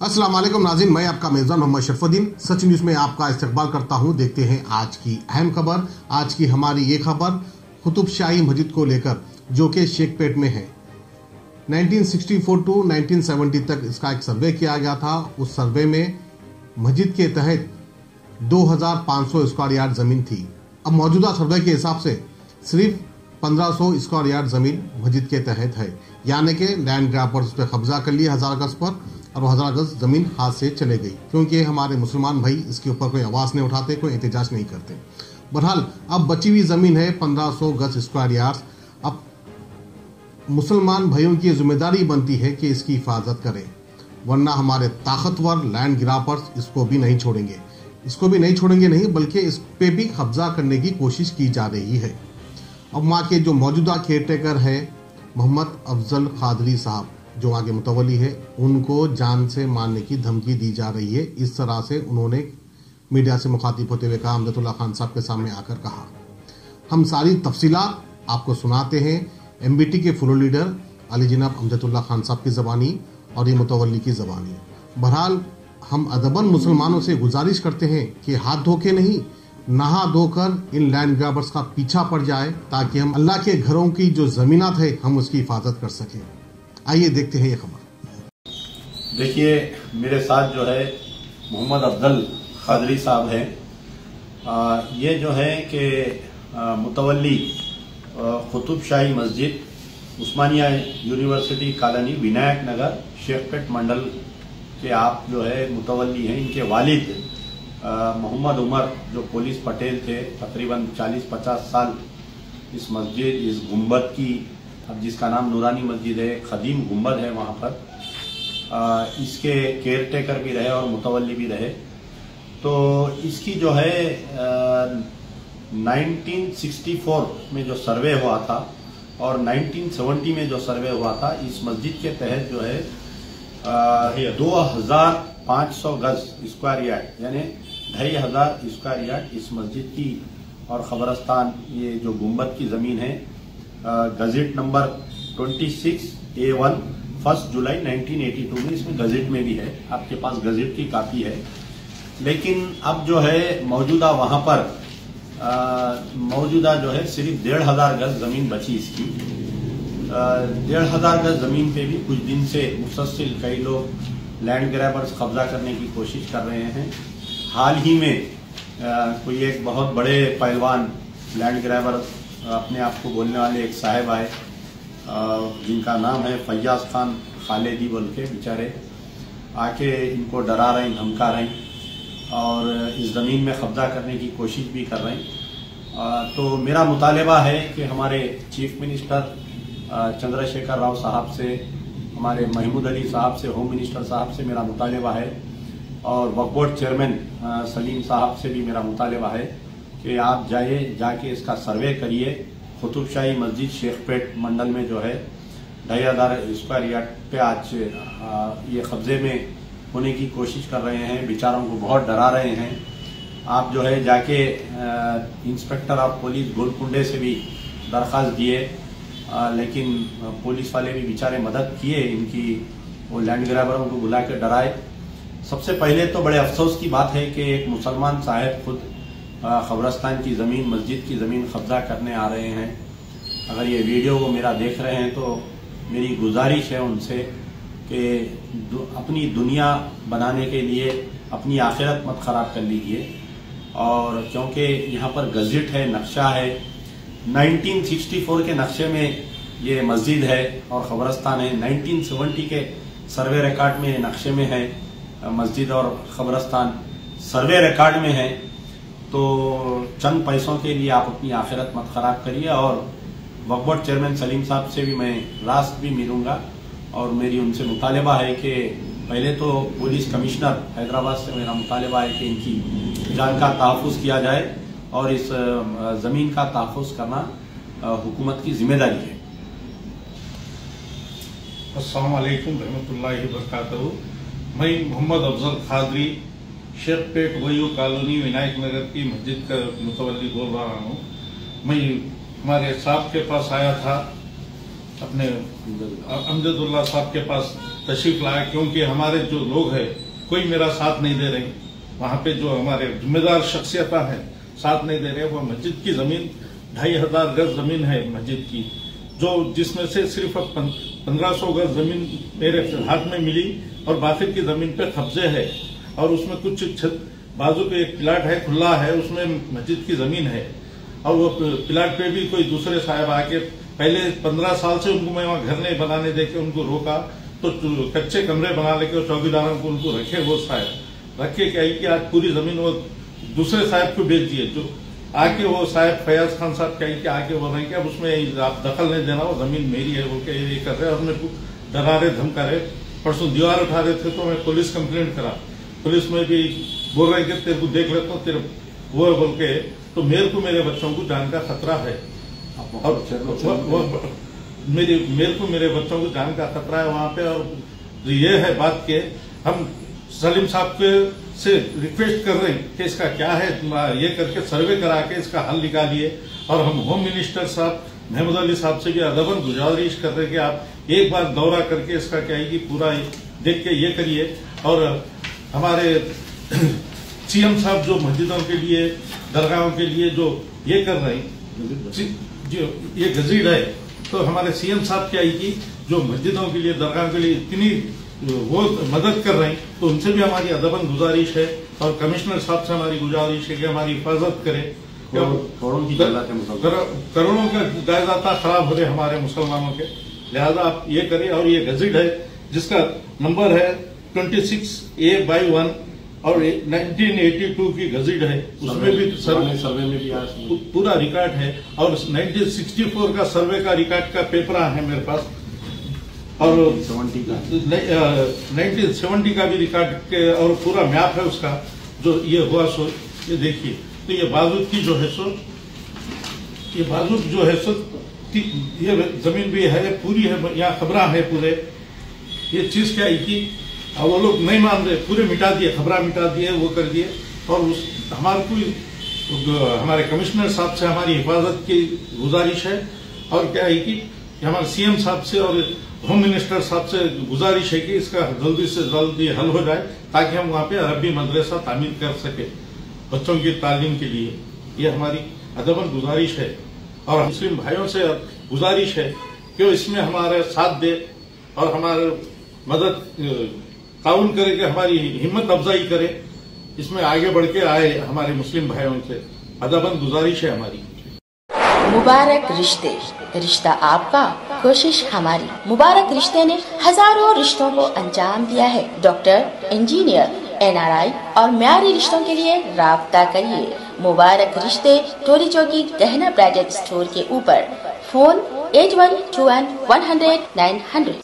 अस्सलाम वालेकुम नाज़रीन, मैं आपका मेज़बान मोहम्मद शरफुद्दीन सच न्यूज़ में आपका इस्तकबाल करता हूं। देखते हैं आज की अहम खबर। आज की हमारी ये खबर कुतुब शाही मस्जिद को लेकर जो कि शेखपेट में है। 1964 टू 1970 तक इसका एक सर्वे किया गया था। उस सर्वे में मस्जिद के तहत 2500 स्क्वायर यार्ड जमीन थी। अब मौजूदा सर्वे के हिसाब से सिर्फ 1500 स्क्वायर यार्ड जमीन मस्जिद के तहत है, यानी कि लैंड ग्रैबर्स पे कब्जा कर लिया 1000 गज पर और 1000 गज जमीन हाथ से चले गई, क्योंकि हमारे मुसलमान भाई इसके ऊपर कोई आवाज नहीं उठाते, कोई एहतजाज नहीं करते। बहरहाल अब बची हुई जमीन है 1500 गज स्क्वायर यार्ड। अब मुसलमान भाइयों की जिम्मेदारी बनती है कि इसकी हिफाजत करें, वरना हमारे ताकतवर लैंड ग्रैबर्स इसको भी नहीं छोड़ेंगे। इसको भी नहीं छोड़ेंगे नहीं, बल्कि इस पे भी कब्जा करने की कोशिश की जा रही है। अब वहाँ के जो मौजूदा केयरटेकर है मोहम्मद अफजल कादरी साहब, जो आगे मुतवली है, उनको जान से मारने की धमकी दी जा रही है। इस तरह से उन्होंने मीडिया से मुखातिब होते हुए कहा, अमजदुल्ला खान साहब के सामने आकर कहा। हम सारी तफसीलात आपको सुनाते हैं MBT के फ्लोर लीडर अली जनाब अमजदुल्ला खान साहब की ज़बानी और ये मुतवली की ज़बानी। बहरहाल हम अदबन मुसलमानों से गुजारिश करते हैं कि हाथ धोके नहीं, नहा धोकर इन लैंड ग्रैबर्स का पीछा पड़ जाए, ताकि हम अल्लाह के घरों की जो ज़मीनात है हम उसकी हिफाजत कर सकें। आइए देखते हैं ये खबर। देखिए, मेरे साथ जो है मोहम्मद अफजल कादरी साहब हैं। ये जो है कि मुतवली कुतुब शाही मस्जिद उस्मानिया यूनिवर्सिटी कॉलोनी विनायक नगर शेखपेट मंडल के आप जो है मुतवली हैं। इनके वालिद मोहम्मद उमर जो पुलिस पटेल थे, तकरीबन 40-50 साल इस मस्जिद, इस गुंबद की, अब जिसका नाम नूरानी मस्जिद है, खदीम गुंबद है वहाँ पर, इसके केयरटेकर भी रहे और मुतवली भी रहे। तो इसकी जो है 1964 में जो सर्वे हुआ था और 1970 में जो सर्वे हुआ था, इस मस्जिद के तहत जो है 2500 गज स्क्वायर यार्ड यानी 2500 स्क्वायर यार्ड इस मस्जिद की और खबरस्तान, ये जो गुंबद की जमीन है, गजेट नंबर 26A1 1 जुलाई 1982 में, इसमें गजेट में भी है, आपके पास गजेट की कापी है। लेकिन अब जो है मौजूदा वहां पर मौजूदा जो है सिर्फ 1500 गज जमीन बची इसकी। 1500 गज जमीन पे भी कुछ दिन से मुसलसल कई लोग लैंड ग्रैबर्स कब्जा करने की कोशिश कर रहे हैं। हाल ही में कोई एक बहुत बड़े पहलवान लैंड ग्रैबर अपने आप को बोलने वाले एक साहब आए, जिनका नाम है फैयाज खान खालिदी बोल के, बेचारे आके इनको डरा रहे हैं, धमका रहे हैं और इस ज़मीन में कब्जा करने की कोशिश भी कर रहे हैं। तो मेरा मुतालबा है कि हमारे चीफ मिनिस्टर चंद्रशेखर राव साहब से, हमारे महमूद अली साहब से, होम मिनिस्टर साहब से मेरा मुतालबा है और वक्फ बोर्ड चेयरमैन सलीम साहब से भी मेरा मुतालबा है कि आप जाके इसका सर्वे करिए। कुतुब शाही मस्जिद शेखपेट मंडल में जो है 2500 स्क्वायर यार्ड पे आज ये कब्जे में होने की कोशिश कर रहे हैं, बेचारों को बहुत डरा रहे हैं। आप जो है जाके इंस्पेक्टर ऑफ पुलिस गोलकुंडे से भी दरख्वास्त दिए, लेकिन पुलिस वाले भी बेचारे मदद किए इनकी, वो लैंड ग्रैबरों को बुला के डराए। सबसे पहले तो बड़े अफसोस की बात है कि एक मुसलमान साहब खुद खबरस्तान की ज़मीन, मस्जिद की ज़मीन कब्जा करने आ रहे हैं। अगर ये वीडियो वो मेरा देख रहे हैं तो मेरी गुजारिश है उनसे कि अपनी दुनिया बनाने के लिए अपनी आखिरत मत ख़राब कर लीजिए। और क्योंकि यहाँ पर गजेट है, नक्शा है, 1964 के नक्शे में ये मस्जिद है और खबरस्तान है, 1970 के सर्वे रिकॉर्ड में नक्शे में है मस्जिद और खबरस्तान सर्वे रिकॉर्ड में है। तो चंद पैसों के लिए आप अपनी आखिरत मत खराब करिए। और वक्फ बोर्ड चेयरमैन सलीम साहब से भी मैं रास्त भी मिलूंगा और मेरी उनसे मुतालबा है कि पहले तो पुलिस कमिश्नर हैदराबाद से मेरा मुतालबा है कि इनकी जान का तहफ़्फ़ुज़ किया जाए और इस ज़मीन का तहफ़्फ़ुज़ करना हुकूमत की जिम्मेदारी है। अस्सलाम वालेकुम रहमतुल्लाहि व बरकातहू। मैं मोहम्मद अफजल कादरी शेखपेट वयू कॉलोनी विनायक नगर की मस्जिद का मुतवली बोल रहा हूँ। मैं हमारे साहब के पास आया था, अपने अमजदुल्ला साहब के पास तशरीफ लाया, क्योंकि हमारे जो लोग हैं कोई मेरा साथ नहीं दे रहे। वहां पे जो हमारे जिम्मेदार शख्सियत हैं साथ नहीं दे रहे। वो मस्जिद की जमीन 2500 गज जमीन है मस्जिद की, जो जिसमें से सिर्फ 1500 गज जमीन मेरे हाथ में मिली और बाकी की जमीन पे कब्जे है। और उसमें कुछ बाजू पे एक प्लाट है खुला है, उसमें मस्जिद की जमीन है। और वो प्लाट पे भी कोई दूसरे साहब आके पहले 15 साल से उनको मैं वहां घर नहीं बनाने देके उनको रोका, तो कच्चे कमरे बना लेके चौकीदारों को उनको रखे, वो साहब रखे क्या कि आज पूरी जमीन वो दूसरे साहब को बेच दिए। जो आके वो साहब फयाज खान साहब क्या कि आके बोल रहे हैं कि अब उसमें आप दखल नहीं देना, वो जमीन मेरी है, वो क्या ये कर रहे हैं। हमने डरा रहे धमका रहे। परसों दीवार उठा रहे थे तो मैं पुलिस कंप्लेंट करा, पुलिस में भी बोल रहे कि तेरे को देख लेता हूँ तेरे वो बोल के, तो मेरे को मेरे बच्चों को जान का खतरा है। और मेरे को मेरे बच्चों को जान का खतरा है वहां पे। और ये है बात के हम सलीम साहब के से रिक्वेस्ट कर रहे हैं कि इसका क्या है, ये करके सर्वे करा के इसका हल निकालिए। और हम होम मिनिस्टर साहब महमूद अली साहब से भी अदबन गुजारिश कर रहे हैं कि आप एक बार दौरा करके इसका क्या है कि पूरा देख के ये करिए। और हमारे सीएम साहब जो मस्जिदों के लिए दरगाहों के लिए जो ये कर रहे हैं, जो ये गजीड है, तो हमारे सीएम साहब क्या है कि जो मस्जिदों के लिए दरगाहों के लिए इतनी वो मदद कर रहे हैं, तो उनसे भी हमारी अदबन गुजारिश है। और कमिश्नर साहब से हमारी गुजारिश है कि हमारी हिफाजत करें। करोड़ों का जायदाद खराब हो रहे हमारे मुसलमानों के, लिहाजा आप ये करें। और ये गजीड है जिसका नंबर है 26A/1 और 1982 की गजीड है, उसमें भी सर्वे में भी पूरा रिकॉर्ड है। और 1964 का सर्वे का रिकॉर्ड का पेपर है मेरे पास, और 1970 का भी रिकॉर्ड के और पूरा मैप है उसका जो ये हुआ। सो ये देखिए, तो ये बाजू की जो है सो, ये बाजू जो है सो ये जमीन भी है पूरी है, यहाँ खबरा है पूरे। ये चीज क्या है कि वो लोग नहीं मान रहे, पूरे मिटा दिए, खबरा मिटा दिए, वो कर दिए। और उस हमारे कमिश्नर साहब से हमारी हिफाजत की गुजारिश है। और क्या है कि हमारे सीएम साहब से और होम मिनिस्टर साहब से गुजारिश है कि इसका जल्दी से जल्दी हल हो जाए, ताकि हम वहां पे अरबी मदरसा तामीर कर सके बच्चों की तालीम के लिए। ये हमारी अदबन गुजारिश है। और मुस्लिम भाइयों से गुजारिश है कि इसमें हमारे साथ दे और हमारे मदद ताउन करे, कि हमारी हिम्मत अफजाई करे, इसमें आगे बढ़ के आए हमारे मुस्लिम भाइयों से। अदबन गुजारिश है हमारी। मुबारक रिश्ते, रिश्ता आपका, कोशिश हमारी। मुबारक रिश्ते ने हजारों रिश्तों को अंजाम दिया है। डॉक्टर, इंजीनियर, NRI और म्यारी रिश्तों के लिए राब्ता करिए। मुबारक रिश्ते, टोली चौकी, दहना ब्राइडल स्टोर के ऊपर। फोन 8121 100 900।